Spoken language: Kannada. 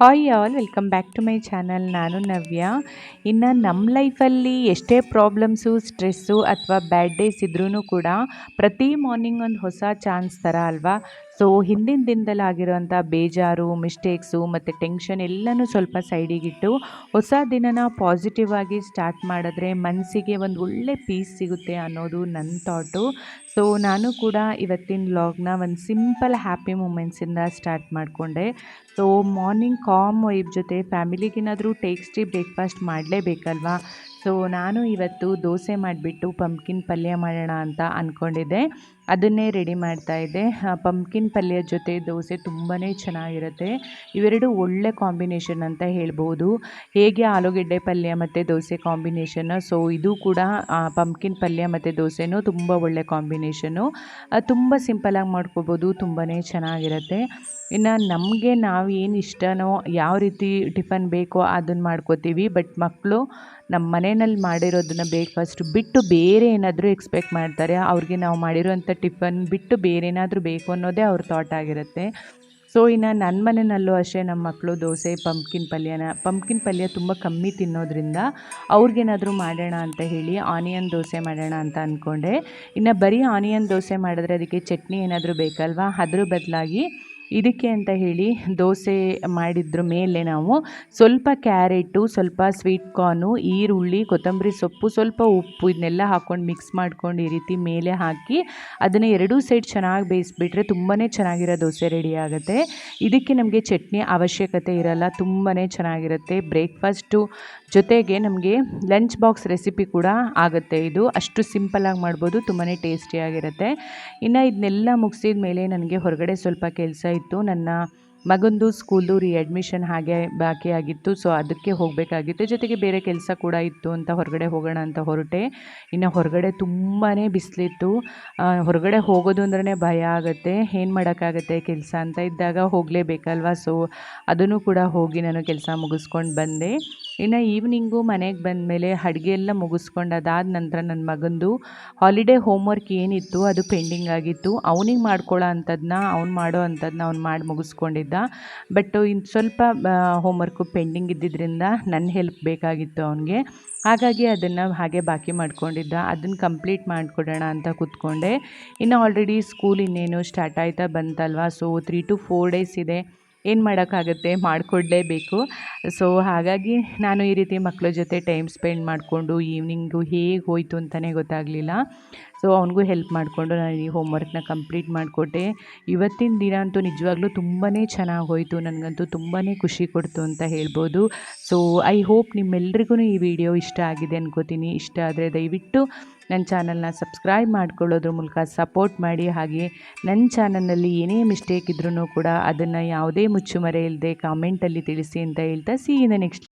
Hi all welcome back to my channel. ನಾನು ನವ್ಯ. ಇನ್ನು ನಮ್ಮ ಲೈಫಲ್ಲಿ ಎಷ್ಟೇ ಪ್ರಾಬ್ಲಮ್ಸು, ಸ್ಟ್ರೆಸ್ಸು ಅಥವಾ ಬ್ಯಾಡ್ ಡೇಸ್ ಇದ್ರೂ ಕೂಡ ಪ್ರತಿ ಮಾರ್ನಿಂಗ್ ಒಂದು ಹೊಸ ಚಾನ್ಸ್ ಥರ ಅಲ್ವಾ. ಸೊ ಹಿಂದಿನ ದಿನದಲ್ಲಿ ಆಗಿರೋಂಥ ಬೇಜಾರು, ಮಿಸ್ಟೇಕ್ಸು ಮತ್ತು ಟೆನ್ಷನ್ ಎಲ್ಲನೂ ಸ್ವಲ್ಪ ಸೈಡಿಗಿಟ್ಟು ಹೊಸ ದಿನನ ಪಾಸಿಟಿವ್ ಆಗಿ ಸ್ಟಾರ್ಟ್ ಮಾಡಿದ್ರೆ ಮನಸ್ಸಿಗೆ ಒಂದು ಒಳ್ಳೆ ಪೀಸ್ ಸಿಗುತ್ತೆ ಅನ್ನೋದು ನನ್ನ ಥಾಟು. ಸೊ ನಾನು ಕೂಡ ಇವತ್ತಿನ ವ್ಲಾಗ್ನ ಒಂದು ಸಿಂಪಲ್ ಹ್ಯಾಪಿ ಮೂಮೆಂಟ್ಸಿಂದ ಸ್ಟಾರ್ಟ್ ಮಾಡಿಕೊಂಡೆ. ಸೊ ಮಾರ್ನಿಂಗ್ ಕಾಮ್ ವೈಬ್ ಜೊತೆ ಫ್ಯಾಮಿಲಿಗೇನಾದರೂ ಟೇಸ್ಟಿ ಬ್ರೇಕ್ಫಾಸ್ಟ್ ಮಾಡಲೇಬೇಕಲ್ವಾ. ಸೊ ನಾನು ಇವತ್ತು ದೋಸೆ ಮಾಡಿಬಿಟ್ಟು ಪಂಪ್ಕಿನ್ ಪಲ್ಯ ಮಾಡೋಣ ಅಂತ ಅಂದ್ಕೊಂಡಿದ್ದೆ. ಅದನ್ನೇ ರೆಡಿ ಮಾಡ್ತಾಯಿದ್ದೆ. ಪಂಪ್ಕಿನ್ ಪಲ್ಯ ಜೊತೆ ದೋಸೆ ತುಂಬಾ ಚೆನ್ನಾಗಿರುತ್ತೆ. ಇವೆರಡು ಒಳ್ಳೆ ಕಾಂಬಿನೇಷನ್ ಅಂತ ಹೇಳ್ಬೋದು. ಹೇಗೆ ಆಲೂಗೆಡ್ಡೆ ಪಲ್ಯ ಮತ್ತು ದೋಸೆ ಕಾಂಬಿನೇಷನ್ನು, ಸೊ ಇದು ಕೂಡ ಪಂಪ್ಕಿನ್ ಪಲ್ಯ ಮತ್ತು ದೋಸೆನೂ ತುಂಬ ಒಳ್ಳೆ ಕಾಂಬಿನೇಷನ್ನು. ತುಂಬ ಸಿಂಪಲಾಗಿ ಮಾಡ್ಕೊಬೋದು, ತುಂಬಾ ಚೆನ್ನಾಗಿರುತ್ತೆ. ಇನ್ನು ನಮಗೆ ನಾವು ಏನು ಇಷ್ಟನೋ ಯಾವ ರೀತಿ ಟಿಫನ್ ಬೇಕೋ ಅದನ್ನು ಮಾಡ್ಕೋತೀವಿ. ಬಟ್ ಮಕ್ಕಳು ನಮ್ಮ ಮನೆಯಲ್ಲಿ ಮಾಡಿರೋದನ್ನ ಬ್ರೇಕ್ಫಾಸ್ಟ್ ಬಿಟ್ಟು ಬೇರೆ ಏನಾದರೂ ಎಕ್ಸ್ಪೆಕ್ಟ್ ಮಾಡ್ತಾರೆ. ಅವ್ರಿಗೆ ನಾವು ಮಾಡಿರೋಂಥ ಟಿಫನ್ ಬಿಟ್ಟು ಬೇರೆ ಏನಾದರೂ ಬೇಕು ಅನ್ನೋದೇ ಅವ್ರ ಥಾಟ್ ಆಗಿರುತ್ತೆ. ಸೊ ಇನ್ನು ನನ್ನ ಮನೆಯಲ್ಲೂ ಅಷ್ಟೇ, ನಮ್ಮ ಮಕ್ಕಳು ದೋಸೆ ಪಂಪ್ಕಿನ್ ಪಲ್ಯ ತುಂಬ ಕಮ್ಮಿ ತಿನ್ನೋದ್ರಿಂದ ಅವ್ರಿಗೇನಾದರೂ ಮಾಡೋಣ ಅಂತ ಹೇಳಿ ಆನಿಯನ್ ದೋಸೆ ಮಾಡೋಣ ಅಂತ ಅಂದ್ಕೊಂಡೆ. ಇನ್ನು ಬರೀ ಆನಿಯನ್ ದೋಸೆ ಮಾಡಿದ್ರೆ ಅದಕ್ಕೆ ಚಟ್ನಿ ಏನಾದರೂ ಬೇಕಲ್ವಾ, ಅದ್ರ ಬದಲಾಗಿ ಇದಕ್ಕೆ ಅಂತ ಹೇಳಿ ದೋಸೆ ಮಾಡಿದ್ರ ಮೇಲೆ ನಾವು ಸ್ವಲ್ಪ ಕ್ಯಾರೆಟು, ಸ್ವಲ್ಪ ಸ್ವೀಟ್ ಕಾರ್ನು, ಈರುಳ್ಳಿ, ಕೊತ್ತಂಬರಿ ಸೊಪ್ಪು, ಸ್ವಲ್ಪ ಉಪ್ಪು ಇದನ್ನೆಲ್ಲ ಹಾಕ್ಕೊಂಡು ಮಿಕ್ಸ್ ಮಾಡ್ಕೊಂಡು ಈ ರೀತಿ ಮೇಲೆ ಹಾಕಿ ಅದನ್ನು ಎರಡೂ ಸೈಡ್ ಚೆನ್ನಾಗಿ ಬೇಯಿಸ್ಬಿಟ್ರೆ ತುಂಬಾ ಚೆನ್ನಾಗಿರೋ ದೋಸೆ ರೆಡಿ ಆಗುತ್ತೆ. ಇದಕ್ಕೆ ನಮಗೆ ಚಟ್ನಿ ಅವಶ್ಯಕತೆ ಇರಲ್ಲ, ತುಂಬಾ ಚೆನ್ನಾಗಿರುತ್ತೆ. ಬ್ರೇಕ್ಫಾಸ್ಟು ಜೊತೆಗೆ ನಮಗೆ ಲಂಚ್ ಬಾಕ್ಸ್ ರೆಸಿಪಿ ಕೂಡ ಆಗುತ್ತೆ. ಇದು ಅಷ್ಟು ಸಿಂಪಲಾಗಿ ಮಾಡ್ಬೋದು, ತುಂಬಾ ಟೇಸ್ಟಿಯಾಗಿರುತ್ತೆ. ಇನ್ನು ಇದನ್ನೆಲ್ಲ ಮುಗಿಸಿದ ಮೇಲೆ ನನಗೆ ಹೊರಗಡೆ ಸ್ವಲ್ಪ ಕೆಲಸ ಇತ್ತು. ನನ್ನ ಮಗಂದು ಸ್ಕೂಲ್ದು ಅಡ್ಮಿಷನ್ ಹಾಗೆ ಬಾಕಿ ಆಗಿತ್ತು. ಸೊ ಅದಕ್ಕೆ ಹೋಗಬೇಕಾಗಿತ್ತು, ಜೊತೆಗೆ ಬೇರೆ ಕೆಲಸ ಕೂಡ ಇತ್ತು ಅಂತ ಹೊರಗಡೆ ಹೋಗೋಣ ಅಂತ ಹೊರಟೆ. ಇನ್ನು ಹೊರಗಡೆ ತುಂಬಾ ಬಿಸಿಲಿತ್ತು. ಹೊರಗಡೆ ಹೋಗೋದು ಅಂದ್ರೆ ಭಯ ಆಗುತ್ತೆ. ಏನು ಮಾಡೋಕ್ಕಾಗತ್ತೆ, ಕೆಲಸ ಅಂತ ಇದ್ದಾಗ ಹೋಗಲೇಬೇಕಲ್ವ. ಸೊ ಅದನ್ನು ಕೂಡ ಹೋಗಿ ನಾನು ಕೆಲಸ ಮುಗಿಸ್ಕೊಂಡು ಬಂದೆ. ಇನ್ನು ಈವ್ನಿಂಗು ಮನೆಗೆ ಬಂದಮೇಲೆ ಅಡುಗೆ ಎಲ್ಲ ಮುಗಿಸ್ಕೊಂಡು ಅದಾದ ನಂತರ ನನ್ನ ಮಗಂದು ಹಾಲಿಡೇ ಹೋಮ್ವರ್ಕ್ ಏನಿತ್ತು ಅದು ಪೆಂಡಿಂಗ್ ಆಗಿತ್ತು. ಅವನಿಗೆ ಮಾಡ್ಕೊಳ್ಳೋ ಅಂಥದ್ದನ್ನ ಅವ್ನು ಮಾಡೋ ಅಂಥದ್ದನ್ನ ಅವ್ನು ಮಾಡಿ ಮುಗಿಸ್ಕೊಂಡಿದ್ದ. ಬಟ್ ಇನ್ನು ಸ್ವಲ್ಪ ಹೋಮ್ವರ್ಕು ಪೆಂಡಿಂಗ್ ಇದ್ದಿದ್ದರಿಂದ ನನ್ನ ಹೆಲ್ಪ್ ಬೇಕಾಗಿತ್ತು ಅವನಿಗೆ. ಹಾಗಾಗಿ ಅದನ್ನು ಹಾಗೆ ಬಾಕಿ ಮಾಡ್ಕೊಂಡಿದ್ದ. ಅದನ್ನು ಕಂಪ್ಲೀಟ್ ಮಾಡಿಕೊಡೋಣ ಅಂತ ಕೂತ್ಕೊಂಡೆ. ಇನ್ನು ಆಲ್ರೆಡಿ ಸ್ಕೂಲ್ ಇನ್ನೇನು ಸ್ಟಾರ್ಟ್ ಆಯ್ತಾ ಬಂತಲ್ವ. ಸೊ 3 to 4 ಡೇಸ್ ಇದೆ. ಏನು ಮಾಡೋಕ್ಕಾಗುತ್ತೆ, ಮಾಡಿಕೊಡ್ಲೇಬೇಕು. ಸೊ ಹಾಗಾಗಿ ನಾನು ಈ ರೀತಿ ಮಕ್ಕಳ ಜೊತೆ ಟೈಮ್ ಸ್ಪೆಂಡ್ ಮಾಡಿಕೊಂಡು ಈವ್ನಿಂಗು ಹೇಗೆ ಹೋಯಿತು ಅಂತಲೇ ಗೊತ್ತಾಗಲಿಲ್ಲ. ಸೊ ಅವನಿಗೂ ಹೆಲ್ಪ್ ಮಾಡಿಕೊಂಡು ನಾನು ಈ ಹೋಮ್ವರ್ಕ್ನ ಕಂಪ್ಲೀಟ್ ಮಾಡಿಕೊಟ್ಟೆ. ಇವತ್ತಿನ ದಿನ ಅಂತೂ ನಿಜವಾಗ್ಲೂ ತುಂಬಾ ಚೆನ್ನಾಗಿ ಹೋಯಿತು. ನನಗಂತೂ ತುಂಬಾ ಖುಷಿ ಕೊಡ್ತು ಅಂತ ಹೇಳ್ಬೋದು. ಸೊ ಐ ಹೋಪ್ ನಿಮ್ಮೆಲ್ರಿಗೂ ಈ ವಿಡಿಯೋ ಇಷ್ಟ ಆಗಿದೆ ಅನ್ಕೋತೀನಿ. ಇಷ್ಟ ಆದರೆ ದಯವಿಟ್ಟು ನನ್ನ ಚಾನಲ್ನ ಸಬ್ಸ್ಕ್ರೈಬ್ ಮಾಡ್ಕೊಳ್ಳೋದ್ರ ಮೂಲಕ ಸಪೋರ್ಟ್ ಮಾಡಿ. ಹಾಗೆ ನನ್ನ ಚಾನಲ್ನಲ್ಲಿ ಏನೇ ಮಿಸ್ಟೇಕ್ ಇದ್ರೂ ಕೂಡ ಅದನ್ನು ಯಾವುದೇ ಮುಚ್ಚುಮರೆ ಇಲ್ಲದೆ ಕಾಮೆಂಟಲ್ಲಿ ತಿಳಿಸಿ ಅಂತ ಹೇಳ್ತಾ, ಸಿ ಇನ್ ದ ನೆಕ್ಸ್ಟ್